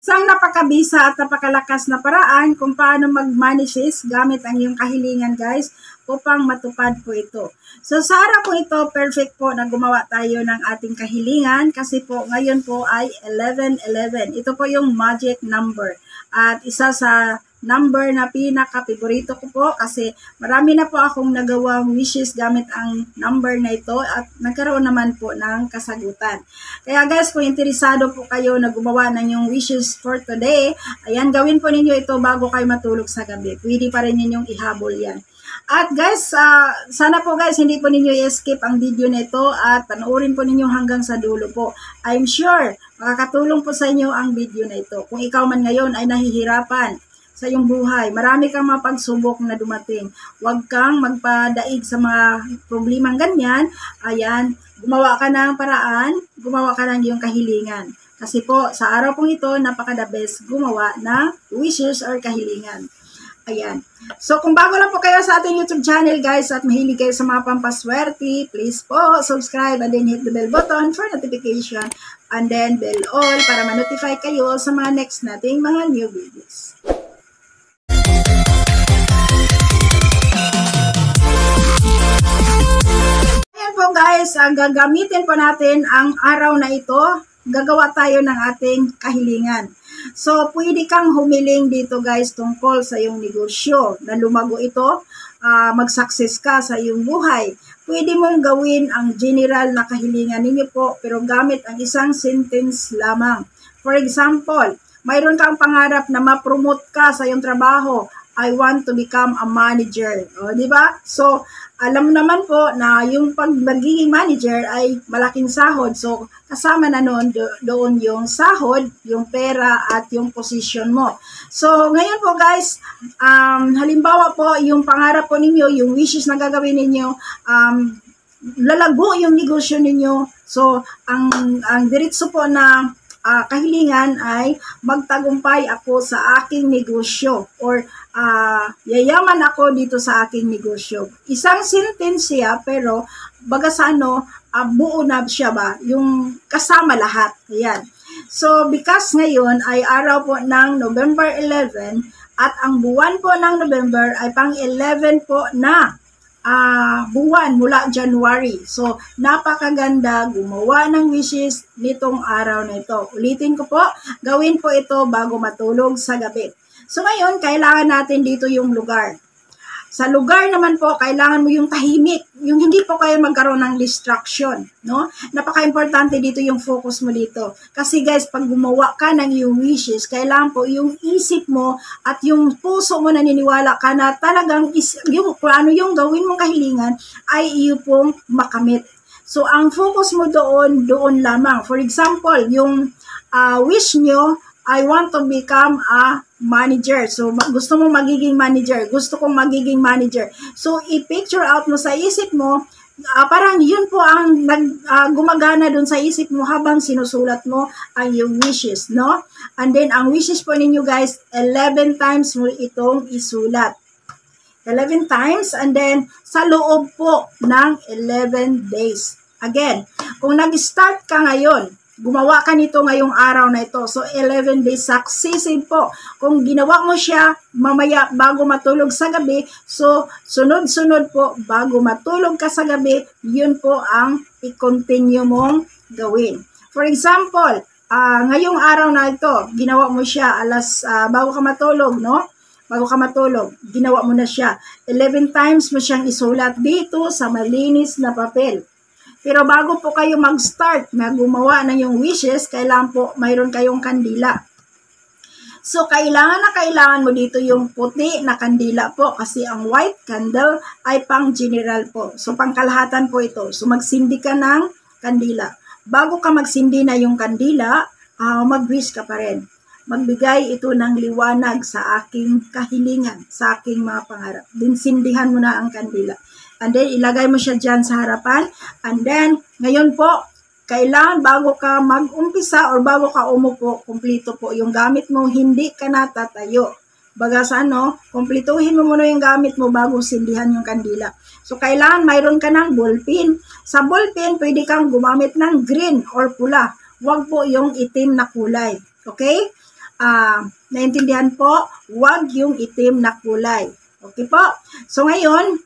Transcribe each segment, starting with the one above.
Isang napakabisa at napakalakas na paraan kung paano mag-manifest gamit ang iyong kahilingan, guys, upang matupad po ito. So sa araw po ito, perfect po na gumawa tayo ng ating kahilingan kasi po ngayon po ay 11-11. Ito po yung magic number at isa sa number na pinaka-favorito ko po kasi marami na po akong nagawang wishes gamit ang number na ito at nagkaroon naman po ng kasagutan. Kaya guys, kung interesado po kayo na gumawa ng yung wishes for today, ayan, gawin po ninyo ito bago kayo matulog sa gabi. Pwede pa rin ninyong ihabol yan. At guys, sana po guys, hindi po ninyo i-skip ang video nito at panoorin po ninyo hanggang sa dulo po. I'm sure, makakatulong po sa inyo ang video na ito. Kung ikaw man ngayon ay nahihirapan sa iyong buhay, marami kang mga pagsubok na dumating. Huwag kang magpadaig sa mga problemang ganyan. Ayan, gumawa ka ng paraan, gumawa ka ng iyong kahilingan. Kasi po, sa araw pong ito, napaka-the best gumawa ng wishes or kahilingan. Ayan. So, kung bago lang po kayo sa ating YouTube channel, guys, at mahilig kayo sa mga pampaswerte, please po, subscribe and then hit the bell button for notification and then bell all para ma-notify kayo sa mga next nating mga new videos. Po guys, gagamitin po natin ang araw na ito, gagawa tayo ng ating kahilingan. So, pwede kang humiling dito guys tungkol sa iyong negosyo na lumago ito, mag-success ka sa iyong buhay. Pwede mong gawin ang general na kahilingan ninyo po pero gamit ang isang sentence lamang. For example, mayroon kang pangarap na ma-promote ka sa iyong trabaho. I want to become a manager. O, di ba? So, alam naman po na yung pag-magiging manager ay malaking sahod. So, kasama na doon yung sahod, yung pera, at yung position mo. So, ngayon po guys, halimbawa po, yung pangarap po ninyo, yung wishes na gagawin ninyo, lalago yung negosyo ninyo. So, ang diretso po na kahilingan ay magtagumpay ako sa aking negosyo or yayaman ako dito sa aking negosyo. Isang sentence siya pero baga sa buo na siya ba? Yung kasama lahat. Ayan. So because ngayon ay araw po ng November 11 at ang buwan po ng November ay pang 11 po na buwan mula January. So, napakaganda gumawa ng wishes nitong araw na ito. Ulitin ko po, gawin po ito bago matulog sa gabi. So, ngayon, kailangan natin dito yung lugar. Sa lugar naman po, kailangan mo yung tahimik, yung hindi po kayo magkaroon ng distraction, no? Napaka-importante dito yung focus mo dito. Kasi guys, pag gumawa ka ng iyong wishes, kailangan po yung isip mo at yung puso mo naniniwala ka na talagang yung gawin mong kahilingan ay iyo pong makamit. So, ang focus mo doon lamang. For example, yung wish nyo, I want to become a manager. So, gusto mong magiging manager. Gusto kong magiging manager. So, i-picture out mo sa isip mo, parang yun po ang gumagana dun sa isip mo habang sinusulat mo ang yung wishes, no? And then, ang wishes po ninyo guys, 11 times mo itong isulat. 11 times and then sa loob po ng 11 days. Again, kung nag-start ka ngayon, gumawa ka nito ngayong araw na ito. So, 11 days successive po. Kung ginawa mo siya mamaya bago matulog sa gabi, so, sunod-sunod po bago matulog ka sa gabi, yun po ang i-continue mong gawin. For example, ngayong araw na ito, ginawa mo siya bago ka matulog, no? Bago ka matulog, ginawa mo na siya. 11 times mo siyang isulat dito sa malinis na papel. Pero bago po kayo mag-start na gumawa ng yung wishes, kailangan po mayroon kayong kandila. So, kailangan mo dito yung puti na kandila po kasi ang white candle ay pang general po. So, pangkalahatan po ito. So, magsindi ka ng kandila. Bago ka magsindi na yung kandila, mag-wish ka pa rin. Magbigay ito ng liwanag sa aking kahilingan, sa aking mga pangarap. Din sindihan mo na ang kandila. And then, ilagay mo siya dyan sa harapan. And then, ngayon po, kailangan bago ka mag-umpisa or bago ka umupo, kumplito po yung gamit mo, hindi ka natatayo. Baga sa kumplituhin mo muna yung gamit mo bago sindihan yung kandila. So, kailangan mayroon ka ng ballpen. Sa ballpen, pwede kang gumamit ng green or pula. Huwag po yung itim na kulay. Okay? naintindihan po, wag yung itim na kulay. Okay po? So ngayon,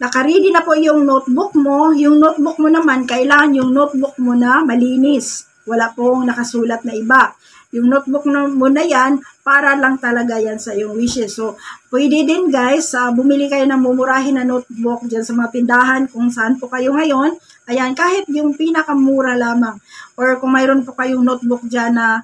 nakaready na po yung notebook mo. Yung notebook mo naman, kailangan yung notebook mo na malinis. Wala pong nakasulat na iba. Yung notebook mo na yan, para lang talaga yan sa iyong wishes. So, pwede din guys, bumili kayo ng mumurahin na notebook dyan sa mga tindahan kung saan po kayo ngayon. Ayan, kahit yung pinakamura lamang. Or kung mayroon po kayong notebook dyan na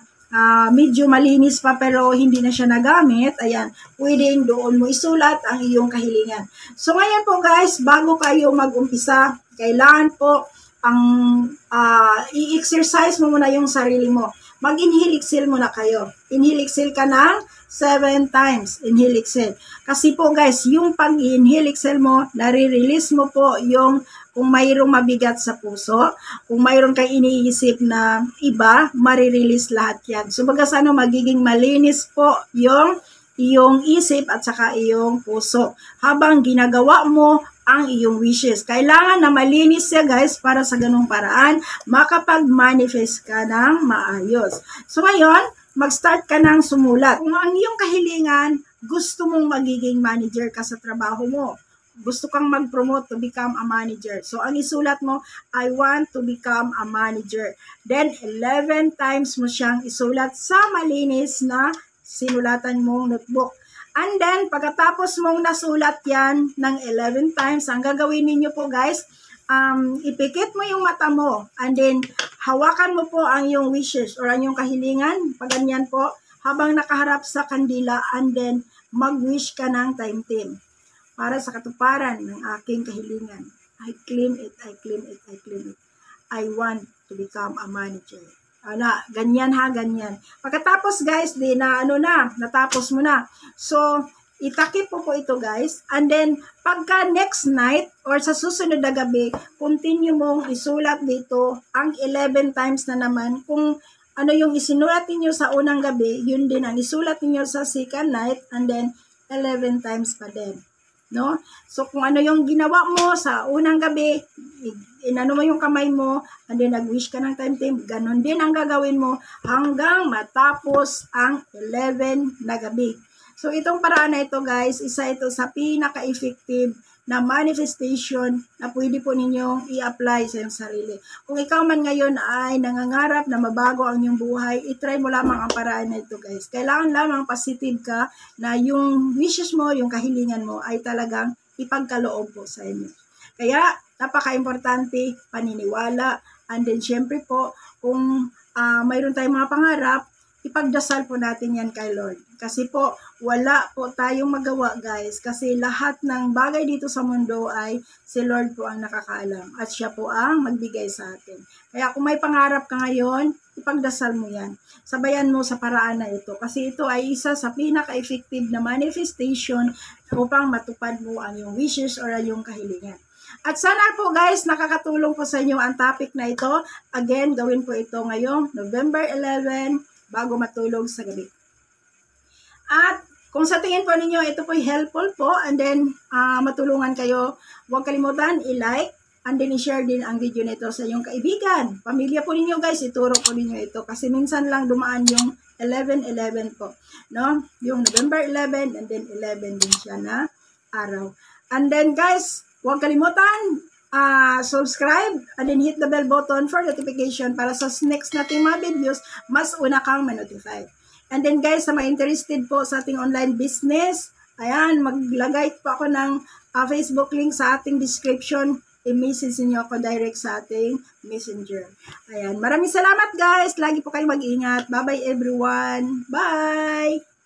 medyo malinis pa pero hindi na siya nagamit, ayan, pwedeng doon mo isulat ang iyong kahilingan. So, ngayon po guys, bago kayo mag-umpisa, kailangan po ang i-exercise mo muna yung sarili mo. Mag-inhale exhale muna kayo. Inhale exhale ka ng 7 times. Inhale exhale. Kasi po guys, yung pag-inhale exhale mo, nare-release mo po yung kung mayroong mabigat sa puso, kung mayroon kang iniisip na iba, marirelease lahat yan. So baga sana magiging malinis po yung iyong isip at saka iyong puso. Habang ginagawa mo ang iyong wishes. Kailangan na malinis siya guys para sa ganung paraan makapag-manifest ka ng maayos. So ngayon, mag-start ka ng sumulat. Kung ang iyong kahilingan, gusto mong magiging manager ka sa trabaho mo. Gusto kang mag-promote to become a manager. So ang isulat mo, I want to become a manager. Then 11 times mo siyang isulat sa malinis na sinulatan mong notebook. And then, pagkatapos mong nasulat yan ng 11 times, ang gagawin ninyo po guys, ipikit mo yung mata mo. And then, hawakan mo po ang iyong wishes or ang iyong kahilingan. Pag ganyan po, habang nakaharap sa kandila. And then, mag-wish ka ng time-time para sa katuparan ng aking kahilingan. I claim it, I claim it, I claim it. I want to become a manager. Ganyan ha, ganyan. Pagkatapos guys, natapos mo na. So, itakip po ito guys. And then, pagka next night or sa susunod na gabi, continue mong isulat dito ang 11 times na naman. Kung ano yung isinulat niyo sa unang gabi, yun din ang isulat niyo sa second night and then 11 times pa din. No? So, kung ano yung ginawa mo sa unang gabi, inano mo yung kamay mo, and then nag-wish ka ng time-time, ganun din ang gagawin mo hanggang matapos ang 11 na gabi. So, itong paraan na ito guys, isa ito sa pinaka-effective na manifestation na pwede po ninyong i-apply sa iyong sarili. Kung ikaw man ngayon ay nangangarap na mabago ang iyong buhay, itry mo lamang ang paraan na ito guys. Kailangan lamang positive ka na yung wishes mo, yung kahilingan mo ay talagang ipagkaloob po sa inyo. Kaya, napaka-importante, paniniwala, and then syempre po, kung mayroon tayong mga pangarap, ipagdasal po natin yan kay Lord. Kasi po, wala po tayong magawa guys. Kasi lahat ng bagay dito sa mundo ay si Lord po ang nakakaalam. At siya po ang magbigay sa atin. Kaya kung may pangarap ka ngayon, ipagdasal mo yan. Sabayan mo sa paraan na ito. Kasi ito ay isa sa pinaka-effective na manifestation upang matupad mo ang iyong wishes or ang iyong kahilingan. At sana po guys, nakakatulong po sa inyo ang topic na ito. Again, gawin po ito ngayong November 11 bago matulog sa gabi. At kung sa tingin po ninyo, ito po helpful po and then matulungan kayo, huwag kalimutan i-like and then i-share din ang video nito sa inyong kaibigan. Pamilya po ninyo guys, ituro po ninyo ito kasi minsan lang dumaan yung 11-11 po. No? Yung November 11 and then 11 din siya na araw. And then guys, huwag kalimutan, subscribe and then hit the bell button for notification para sa next nating mga videos, mas una kang ma-notify. And then guys, sa mga interested po sa ating online business, ayan, maglagay po ako ng Facebook link sa ating description. I-message niyo ako direct sa ating messenger. Ayan, maraming salamat guys. Lagi po kayo mag-ingat. Bye-bye everyone. Bye!